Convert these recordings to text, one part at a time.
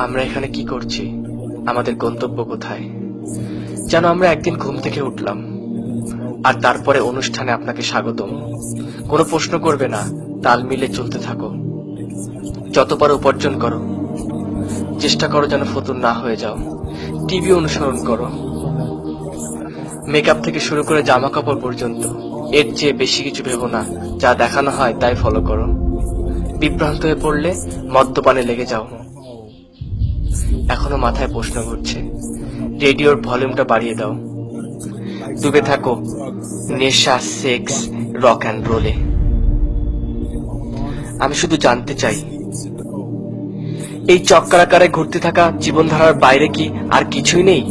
আমরা এখানে কি করছি, আমাদের গন্তব্য কোথায়? যেন আমরা একদিন ঘুম থেকে উঠলাম আর তারপরে অনুষ্ঠানে আপনাকে স্বাগতম। কোনো প্রশ্ন করবে না, তাল মিলে চলতে থাকো। যত পারো উপার্জন করো, চেষ্টা করো যেন ফতুর না হয়ে যাও। টিভি অনুসরণ করো, মেকআপ থেকে শুরু করে জামা কাপড় পর্যন্ত। এর চেয়ে বেশি কিছু ভেবো না, যা দেখানো হয় তাই ফলো করো। বিভ্রান্ত হয়ে পড়লে মদ্যপানে লেগে যাও। এখনো মাথায় প্রশ্ন ঘুরছে, রেডিওর ভলিউমটা বাড়িয়ে দাও। ডুবে থাকো নেশা, সেক্স, রক অ্যান্ড রোলে। আমি শুধু জানতে চাই, এই চক্রাকারে ঘুরতে থাকা জীবনধারার বাইরে কি আর কিছুই নেই?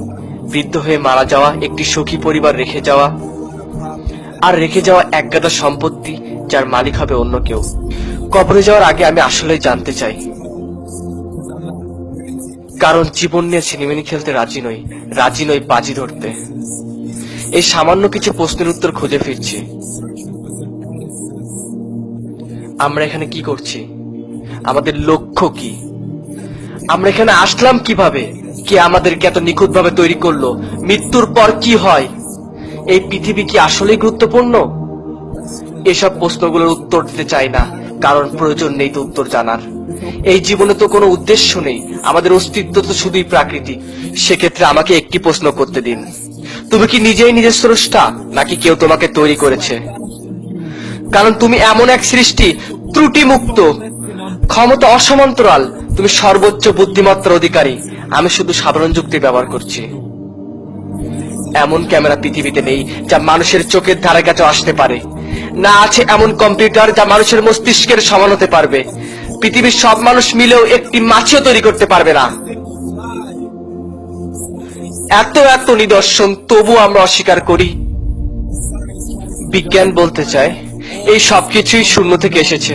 বৃদ্ধ হয়ে মারা যাওয়া, একটি সুখী পরিবার রেখে যাওয়া, আর রেখে যাওয়া একগাদা সম্পত্তি যার মালিক হবে অন্য কেউ। কবরে যাওয়ার আগে আমি আসলেই জানতে চাই, কারণ জীবন নিয়ে ছিনিমিনি খেলতে রাজি নই বাজি ধরতে। এই সামান্য কিছু প্রশ্নের উত্তর খুঁজে ফিরছি। আমরা এখানে কি করছি, আমাদের লক্ষ্য কি, আমরা এখানে আসলাম কিভাবে, কে আমাদেরকে এত নিখুঁত ভাবে তৈরি করলো, মৃত্যুর পর কি হয়, এই পৃথিবী কি আসলেই গুরুত্বপূর্ণ? এসব প্রশ্নগুলোর উত্তর দিতে চাই না, কারণ প্রয়োজন নেই তো উত্তর জানার। এই জীবনে তো কোনো উদ্দেশ্য নেই, আমাদের অস্তিত্ব তো শুধুই প্রাকৃতিক। সেক্ষেত্রে আমাকে একটি প্রশ্ন করতে দিন, তুমি কি নিজেই নিজের স্রষ্টা, নাকি কেউ তোমাকে তৈরি করেছে? কারণ তুমি এমন এক সৃষ্টি, ত্রুটি মুক্ত, ক্ষমতা অসমান্তরাল, তুমি সর্বোচ্চ বুদ্ধিমত্তার অধিকারী। আমি শুধু সাধারণ যুক্তি ব্যবহার করছি। এমন ক্যামেরা পৃথিবীতে নেই যা মানুষের চোখের ধারে কাছে আসতে পারে, না আছে এমন কম্পিউটার যা মানুষের মস্তিষ্কের সমান হতে পারবে। পৃথিবীর সব মানুষ মিলেও একটি মাছিও তৈরি করতে পারবে না। এত এত নিদর্শন, তবু আমরা অস্বীকার করি। বিজ্ঞান বলতে চায় এই সবকিছুই শূন্য থেকে এসেছে,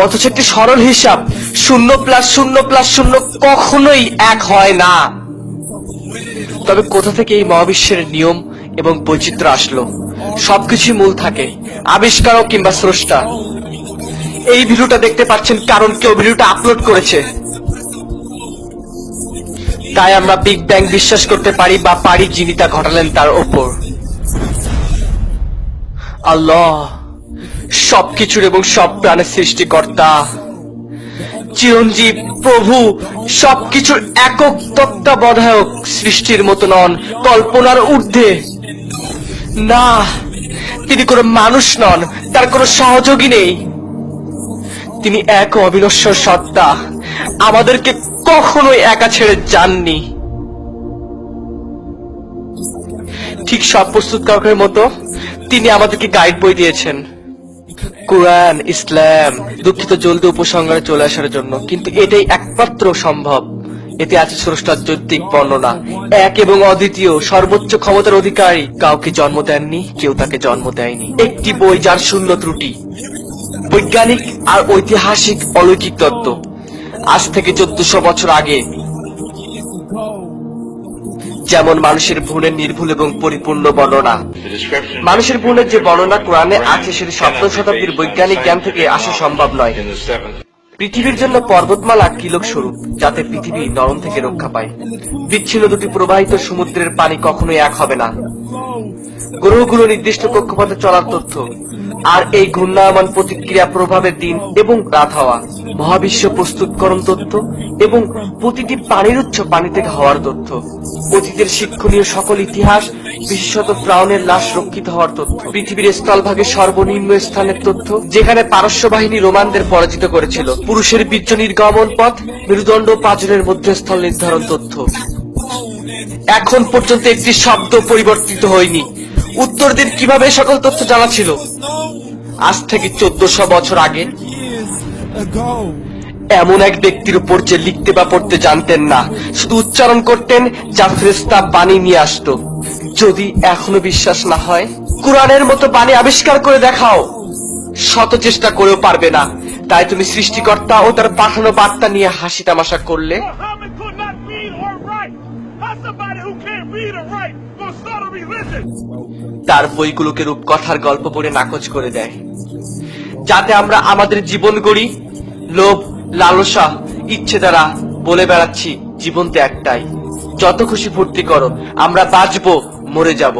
অথচ একটি সরল হিসাব, 0+0+0 কখনোই 1 হয় না। তবে কোথা থেকে এই মহাবিশ্বের নিয়ম এবং বৈচিত্র্য আসলো? সবকিছুই মূল থাকে, আবিষ্কারক কিংবা স্রষ্টা। এই ভিডিওটা দেখতে পাচ্ছেন কারণ কেউ ভিডিওটা আপলোড করেছে, তাই আমরা বিগ ব্যাং বিশ্বাস করতে পারি, বা পারি যিনি তা ঘটালেন তার ওপর। আল্লাহ সবকিছুর এবং সব প্রাণের সৃষ্টিকর্তা, চিরঞ্জীব, প্রভু, সবকিছুর একক তত্ত্বাবধায়ক, সৃষ্টির মতো নন, কল্পনার ঊর্ধ্বে। না, তিনি কোনো মানুষ নন, তার কোনো সহযোগী নেই। তিনি এক অবিনশ্বর সত্তা, আমাদেরকে কখনোই একা ছেড়ে যাননি। ঠিক সব প্রস্তুতকারকের মতো তিনি আমাদেরকে গাইড বই দিয়েছেন, কোরআন, ইসলাম। দুঃখিত জলদি উপসংহারে চলে আসার জন্য, কিন্তু এটাই একমাত্র সম্ভব। এতে আছে স্রষ্টার যৌক্তিক বর্ণনা, এক এবং অদ্বিতীয়, সর্বোচ্চ ক্ষমতার অধিকারী। কাউকে জন্ম দেননি, কেউ তাকে জন্ম দেয়নি। একটি বই যার শূন্য ত্রুটি, বৈজ্ঞানিক আর ঐতিহাসিক অলৌকিক তত্ত্ব। আজ থেকে 1400 বছর আগে যেমন মানুষের ভ্রূণের নির্ভুল এবং পরিপূর্ণ বর্ণনা, মানুষের ভ্রূণের যে বর্ণনা কোরআনে আছে, সেটি সপ্তম শতাব্দীর বৈজ্ঞানিক জ্ঞান থেকে আসা সম্ভব নয়। পৃথিবীর জন্য পর্বতমালা কিলক স্বরূপ, যাতে পৃথিবী নরম থেকে রক্ষা পায়। বিচ্ছিন্ন দুটি প্রবাহিত সমুদ্রের পানি কখনোই এক হবে না। গ্রহগুলো নির্দিষ্ট কক্ষপথে চলার তথ্য, আর এই ঘূর্ণায়মান প্রতিক্রিয়া প্রভাবের দিন এবং রাত হওয়া। মহাবিশ্ব প্রস্তুতকরণ তথ্য এবং প্রতিটি পানির উৎস পানি থেকে হওয়ার তথ্য। অতীতের শিক্ষণীয় সকল ইতিহাস, বিশেষত ফ্রাউনের লাশ রক্ষিত হওয়ার তথ্য। পৃথিবীর স্থলভাগের সর্বনিম্ন স্থানের তথ্য, যেখানে পারস্য বাহিনী রোমানদের পরাজিত করেছিল। পুরুষের বীর্য নির্গমন পথ, মেরুদণ্ড পাঁজরের মধ্যস্থল নির্ধারণ তথ্য। এখন পর্যন্ত একটি শব্দ পরিবর্তিত হয়নি। উত্তরদের কিভাবে সকল তথ্য জানা ছিল? আজ থেকে 1400 বছর আগে এমন এক ব্যক্তির উপর যে লিখতে বা পড়তে জানতেন না, শুধু উচ্চারণ করতেন, যা ফেরেশতা বাণী নিয়ে আসতো। যদি এখনো বিশ্বাস না হয়, কোরআনের মতো বাণী আবিষ্কার করে দেখাও। শত চেষ্টা করেও পারবে না, তাই তুমি সৃষ্টিকর্তা ও তার পাঠানো বার্তা নিয়ে হাসি তামাশা করলে। তার বইগুলোকে রূপকথার গল্প পড়ে নাকচ করে দেয়, যাতে আমরা আমাদের জীবন গড়ি লোভ, লালসা, ইচ্ছে দ্বারা, বলে বেড়াচ্ছি জীবন তো একটাই, যত খুশি ফুর্তি করো, আমরা বাঁচবো, মরে যাব,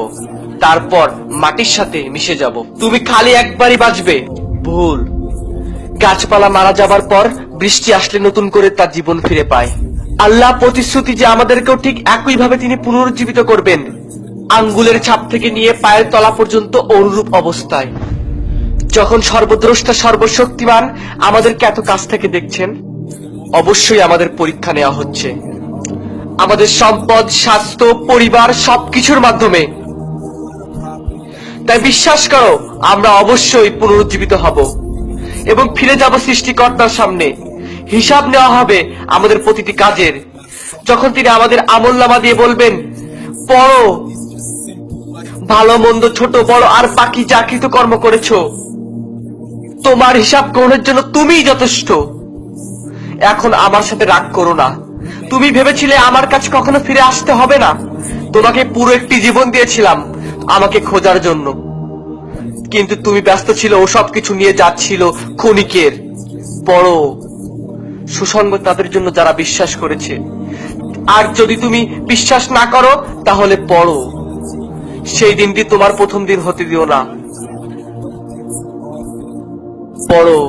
তারপর মাটির সাথে মিশে যাব। তুমি খালি একবারই বাঁচবে, ভুল। গাছপালা মারা যাবার পর বৃষ্টি আসলে নতুন করে তার জীবন ফিরে পায়। আল্লাহ প্রতিশ্রুতি যে আমাদেরকেও ঠিক একইভাবে তিনি পুনরুজ্জীবিত করবেন, আঙ্গুলের ছাপ থেকে নিয়ে পায়ের তলা পর্যন্ত অনুরূপ অবস্থায়। যখন সর্বদ্রষ্টা সর্বশক্তিমান আমাদেরকে এত কাছ থেকে দেখছেন, অবশ্যই আমাদের পরীক্ষা নেওয়া হচ্ছে, আমাদের সম্পদ, স্বাস্থ্য, পরিবার সবকিছুর মাধ্যমে। তাই বিশ্বাস করো, আমরা অবশ্যই পুনরুজ্জীবিত হব এবং ফিরে যাব সৃষ্টিকর্তার সামনে। হিসাব নেওয়া হবে আমাদের প্রতিটি কাজের, যখন তিনি আমাদের আমলনামা দিয়ে বলবেন, পড়ো, ভালো মন্দ, ছোট বড় আর বাকি যা কৃতকর্ম করেছো, তোমার হিসাব গ্রহণের জন্য তুমিই যথেষ্ট। এখন আমার সাথে রাগ করো না। তুমি ভেবেছিলে আমার কাছে কখনো ফিরে আসতে হবে না। তোমাকে পুরো একটি জীবন দিয়েছিলাম আমাকে খোঁজার জন্য, কিন্তু তুমি ব্যস্ত ছিল ও সব কিছু নিয়ে যাচ্ছিল ক্ষণিকের। পড়ো, সুসংগ তাদের জন্য যারা বিশ্বাস করেছে। আর যদি তুমি বিশ্বাস না করো তাহলে পড়ো, সেই দিনটি তোমার প্রথম দিন হতে দিও না। পড়ো।